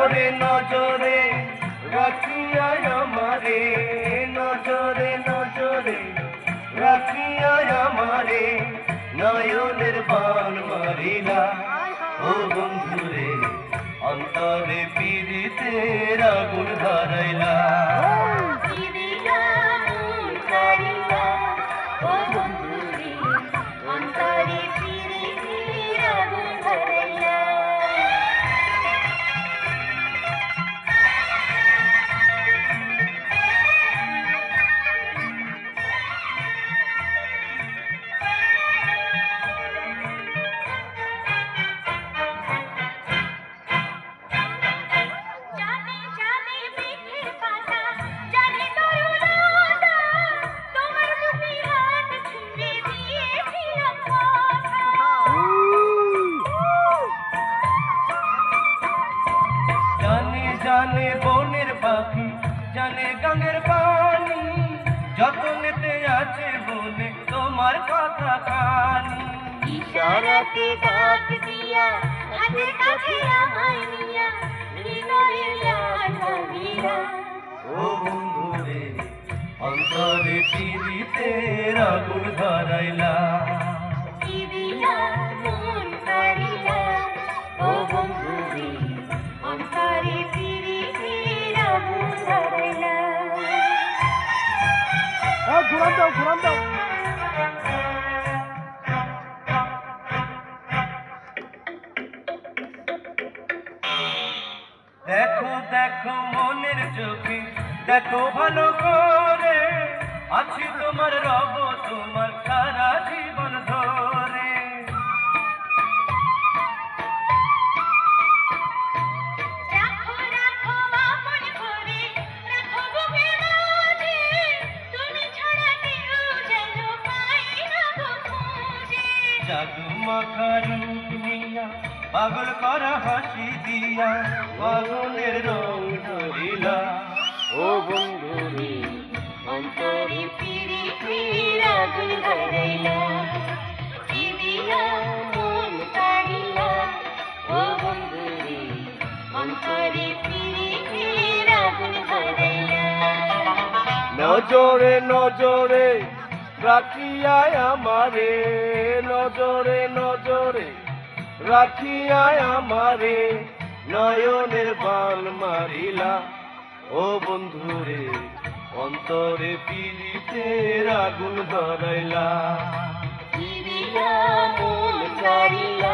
নজরে নজরে রাখিয়া আমারে, নজরে নজরে রাখিয়া আমারে, নয়নের বান মারিলা। ও বন্ধুরে অন্তরে পীড়িতের আগুন ধরাইলা। জানে বনের পাখি, জানে গাঙ্গের পানি, যতনেতে আছে বলে তোমার কথা খানি। ইশারাতে ডাক দিয়া হাতের কাছে আমায় নিয়া হৃদয়ে লাগাইলা। ও বন্ধুরে অন্তরে পীড়িতের আগুন ধরাইলা। ও বন্ধুরে অন্তরে পীড়িতের আগুন ধরাইলা। ঘুরান দাও, ঘুরান দাও। দেখো দেখো মনের চোখে দেখো ভালো করে, আছি তোমার রব তোমার সারা জীবন ধরে। রাখো রাখো আপন করে, রাখো বুকের মাঝে, তুমি ছাড়া কেউ যেন পাই না গো খুঁজে। জাদু মাখা রূপ নিয়া পাগল করা হাসি দিয়া পাগলের রং ধরিলা। ও বন্ধুরে অন্তরে পীড়িতের আগুন ধরাইলা। দিদিয়া মন কাড়িলা। ও বন্ধুরে অন্তরে পীড়িতের আগুন ধরাইলা। নজরে নজরে রাখিয়া আমারে, নজরে নজরে রাখিয়া আমারে, নয়নের বান মারিলা। ও বন্ধুরে অন্তরে পীড়িতের আগুন ধরাইলা। দিদিয়া মন কাড়িলা।